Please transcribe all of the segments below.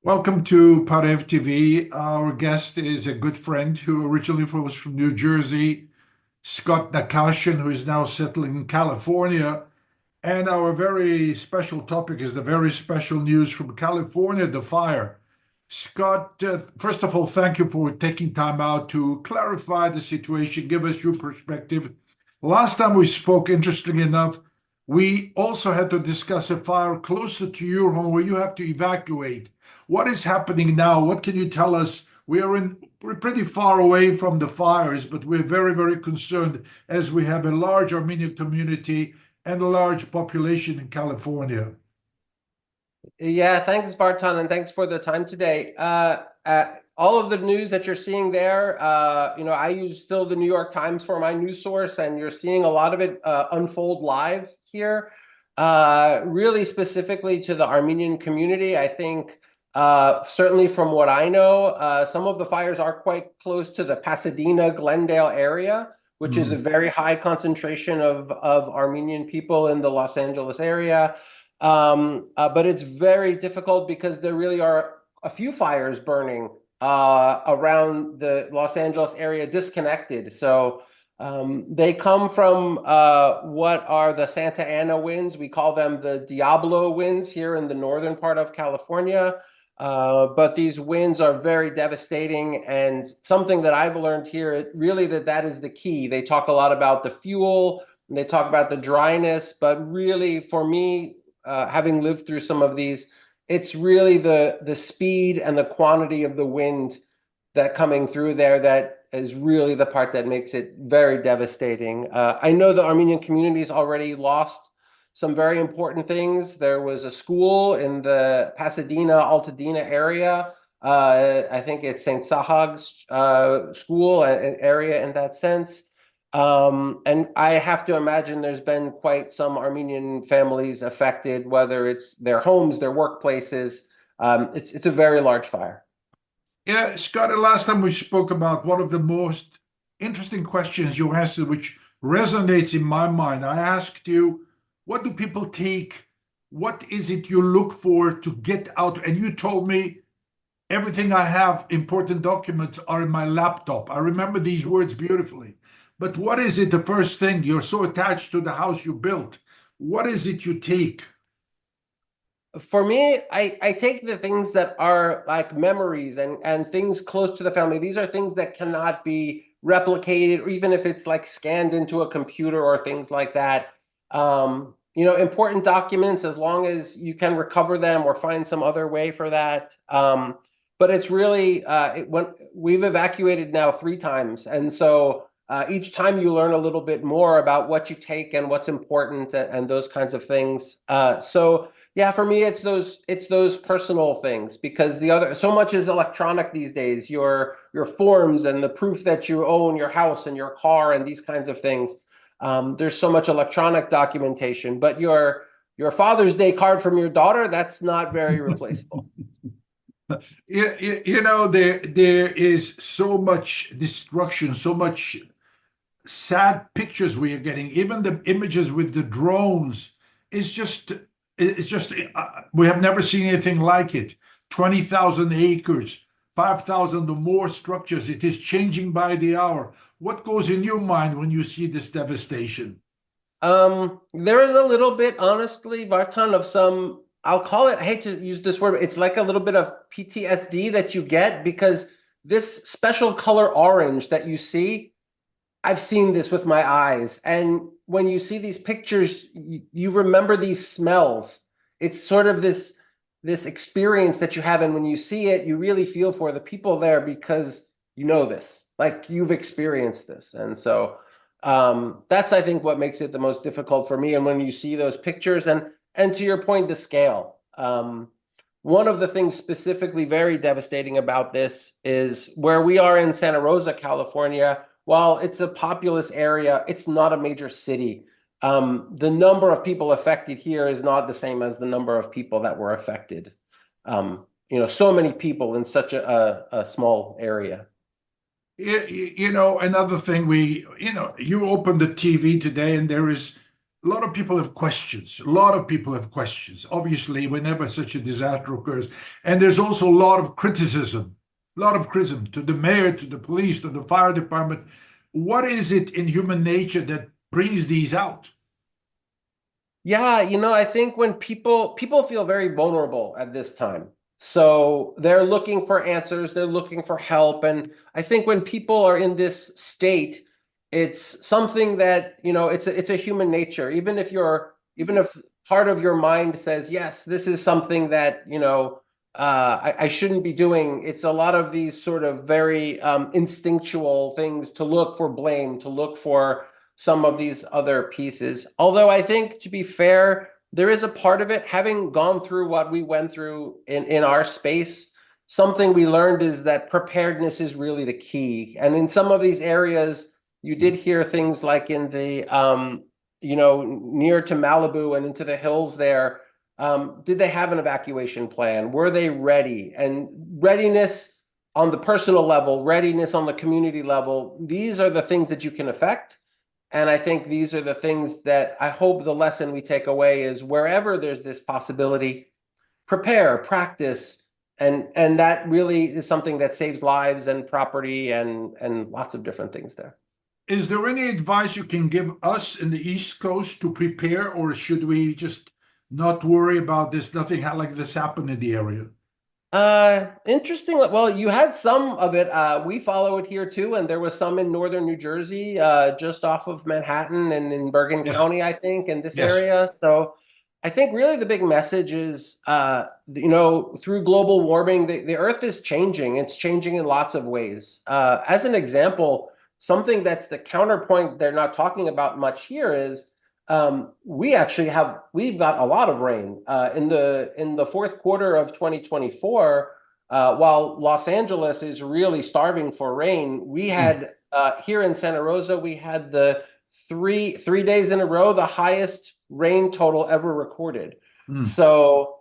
Welcome to Parev TV. Our guest is a good friend who originally was from New Jersey, Scott Nakashian, who is now settling in California. And our very special topic is the very special news from California, the fire. Scott, first of all, thank you for taking time out to clarify the situation, give us your perspective. Last time we spoke, interestingly enough, we also had to discuss a fire closer to your home where you have to evacuate. What is happening now? What can you tell us? We're pretty far away from the fires, but we're very, very concerned as we have a large Armenian community and a large population in California. Yeah, thanks, Barton, and thanks for the time today. All of the news that you're seeing there, I use still the New York Times for my news source, and you're seeing a lot of it unfold live here. Really specifically to the Armenian community, I think certainly from what I know, some of the fires are quite close to the Pasadena, Glendale area, which is a very high concentration of Armenian people in the Los Angeles area. But it's very difficult because there really are a few fires burning around the Los Angeles area disconnected. So they come from what are the Santa Ana winds. We call them the Diablo winds here in the northern part of California. But these winds are very devastating, and something that I've learned here, really that is the key. They talk a lot about the fuel, and they talk about the dryness, but really for me, having lived through some of these, it's really the speed and the quantity of the wind that coming through there that is really the part that makes it very devastating. I know the Armenian community's already lost some very important things. There was a school in the Pasadena, Altadena area. I think it's St. Sahag's school, an area in that sense. And I have to imagine there's been quite some Armenian families affected, whether it's their homes, their workplaces. It's a very large fire. Yeah, Scott, the last time we spoke about one of the most interesting questions you answered, which resonates in my mind. I asked you, what do people take? What is it you look for to get out? And you told me everything I have, important documents, are in my laptop. I remember these words beautifully. But what is it, the first thing? You're so attached to the house you built. What is it you take? For me, I take the things that are like memories and things close to the family. These are things that cannot be replicated, or even if it's like scanned into a computer or things like that. Important documents, as long as you can recover them or find some other way for that. But it's really when we've evacuated now 3 times, and so each time you learn a little bit more about what you take and what's important and those kinds of things. So yeah, for me, it's those personal things, because the other so much is electronic these days. Your forms and the proof that you own your house and your car and these kinds of things. There's so much electronic documentation, but your Father's Day card from your daughter, that's not very replaceable. There is so much destruction, so much sad pictures we are getting. Even the images with the drones is just, we have never seen anything like it. 20,000 acres, 5,000 or more structures. It is changing by the hour. What goes in your mind when you see this devastation? There is a little bit, honestly, Barton, of some, I'll call it, I hate to use this word, but it's like a little bit of PTSD that you get, because this special color orange that you see, I've seen this with my eyes. And when you see these pictures, you remember these smells. It's sort of this experience that you have, and when you see it, you really feel for the people there because you know this, like you've experienced this. And so that's, I think, what makes it the most difficult for me. And when you see those pictures, and to your point, the scale. One of the things specifically very devastating about this is where we are in Santa Rosa, California. While it's a populous area, it's not a major city. The number of people affected here is not the same as the number of people that were affected. So many people in such a small area. Another thing, you open the TV today and there is A lot of people have questions. A lot of people have questions. Obviously, whenever such a disaster occurs, and there's also a lot of criticism, to the mayor, to the police, to the fire department. What is it in human nature that brings these out? Yeah, I think when people feel very vulnerable at this time. So they're looking for answers, they're looking for help. And I think when people are in this state, it's something that, it's a human nature. Even if part of your mind says, yes, this is something that, I shouldn't be doing. It's a lot of these sort of very instinctual things to look for blame, to look for some of these other pieces. Although I think, to be fair, there is a part of it, having gone through what we went through in our space, something we learned is that preparedness is really the key. And in some of these areas, you did hear things like in the, near to Malibu and into the hills there. Did they have an evacuation plan? Were they ready? And readiness on the personal level, readiness on the community level, these are the things that you can affect. And I think these are the things that I hope the lesson we take away is wherever there's this possibility, prepare, practice, and that really is something that saves lives and property and lots of different things there. Is there any advice you can give us in the East Coast to prepare, or should we just not worry about this? Nothing like this happen in the area. Interesting. Well, you had some of it. We follow it here too, and there was some in northern New Jersey, just off of Manhattan and in Bergen Yes, County, I think, in this yes. area. So I think really the big message is, through global warming, the Earth is changing. It's changing in lots of ways. As an example, something that's the counterpoint they're not talking about much here is we've got a lot of rain in the fourth quarter of 2024. While Los Angeles is really starving for rain, we Mm, had here in Santa Rosa we had the three days in a row the highest rain total ever recorded. mm. So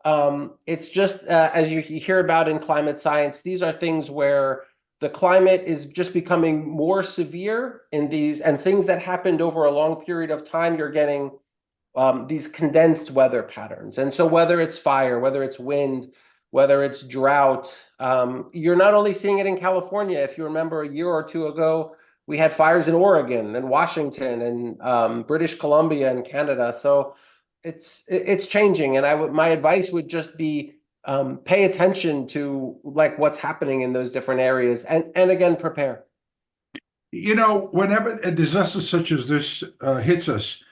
it's just as you hear about in climate science, these are things where the climate is just becoming more severe in these and things that happened over a long period of time. You're getting these condensed weather patterns. And so whether it's fire, whether it's wind, whether it's drought, you're not only seeing it in California. If you remember a year or two ago, we had fires in Oregon and Washington and British Columbia and Canada. So it's changing. And my advice would just be pay attention to like what's happening in those different areas and again, prepare. Whenever a disaster such as this hits us,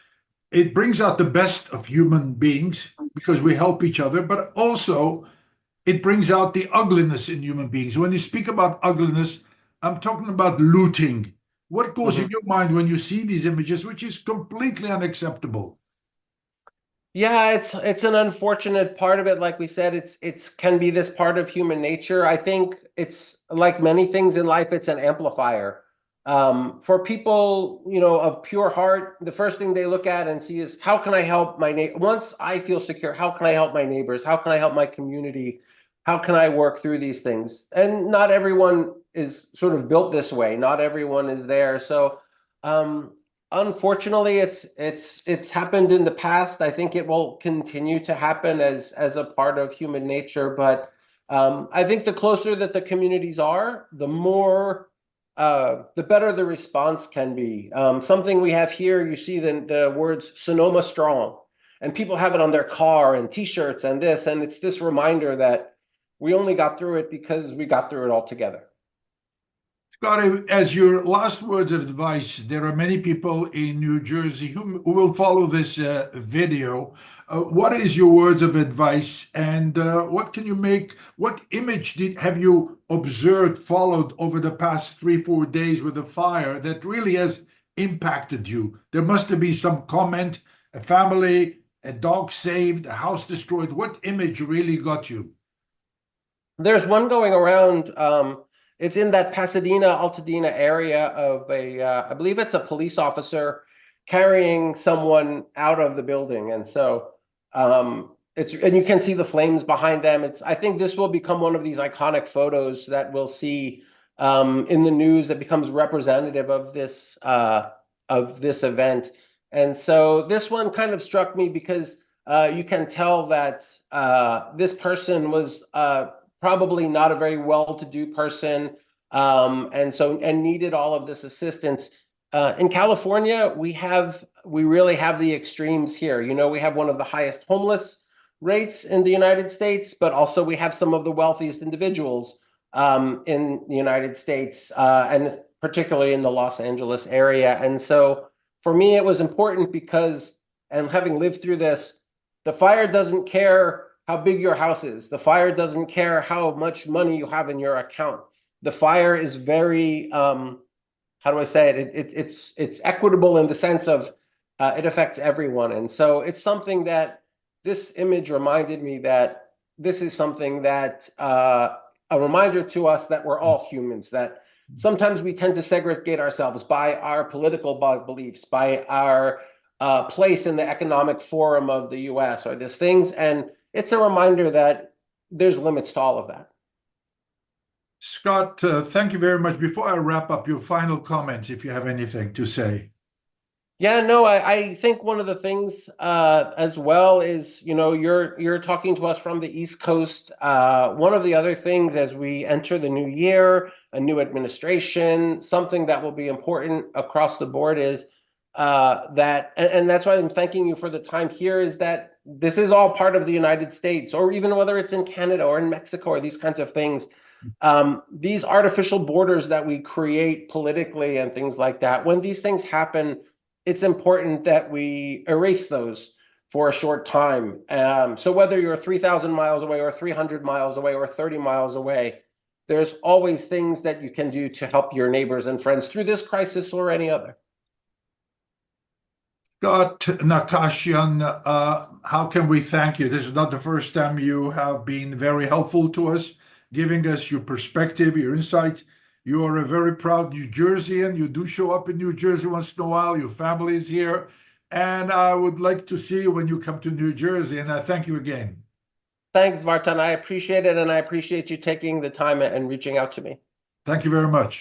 it brings out the best of human beings because we help each other, but also it brings out the ugliness in human beings. When you speak about ugliness, I'm talking about looting. What goes in Mhm. your mind when you see these images, which is completely unacceptable? Yeah, it's an unfortunate part of it. Like we said, it's can be this part of human nature. I think it's like many things in life, it's an amplifier. For people, of pure heart, the first thing they look at and see is how can I help my neighbor? Once I feel secure, how can I help my neighbors? How can I help my community? How can I work through these things? And not everyone is sort of built this way. Not everyone is there. So, um, unfortunately, it's happened in the past. I think it will continue to happen as a part of human nature. But I think the closer that the communities are, the better the response can be. Something we have here, you see the words Sonoma Strong, and people have it on their car and T-shirts and this, and it's this reminder that we only got through it because we got through it all together. Scott, as your last words of advice, there are many people in New Jersey who will follow this video. What is your words of advice, and what can you make? What image have you observed, followed over the past 3, 4 days with the fire that really has impacted you? There must have been some comment, a family, a dog saved, a house destroyed. What image really got you? There's one going around. It's in that Pasadena, Altadena area of I believe it's a police officer carrying someone out of the building, and so and you can see the flames behind them. I think this will become one of these iconic photos that we'll see in the news that becomes representative of this event. And so this one kind of struck me because you can tell that this person was probably not a very well-to-do person, and needed all of this assistance. In California, we really have the extremes here. You know, we have one of the highest homeless rates in the United States, but also we have some of the wealthiest individuals in the United States, and particularly in the Los Angeles area. And so for me, it was important because, and having lived through this, the fire doesn't care how big your house is. The fire doesn't care how much money you have in your account. The fire is very, how do I say it? It's equitable in the sense of it affects everyone. And so it's something that this image reminded me that this is something that a reminder to us that we're all humans, that sometimes we tend to segregate ourselves by our political beliefs, by our place in the economic forum of the US or these things. And it's a reminder that there's limits to all of that. Scott, thank you very much. Before I wrap up, your final comments, if you have anything to say. Yeah, no, I think one of the things as well is, you know, you're talking to us from the East Coast. One of the other things as we enter the new year, a new administration, something that will be important across the board is and that's why I'm thanking you for the time here, is that this is all part of the United States, or even whether it's in Canada or in Mexico or these kinds of things. These artificial borders that we create politically and things like that, when these things happen, it's important that we erase those for a short time. So whether you're 3,000 miles away or 300 miles away or 30 miles away, there's always things that you can do to help your neighbors and friends through this crisis or any other. Scott Nakashian, how can we thank you? This is not the first time you have been very helpful to us, giving us your perspective, your insight. You are a very proud New Jerseyan. You do show up in New Jersey once in a while. Your family is here. And I would like to see you when you come to New Jersey. And I thank you again. Thanks, Vartan. I appreciate it. And I appreciate you taking the time and reaching out to me. Thank you very much.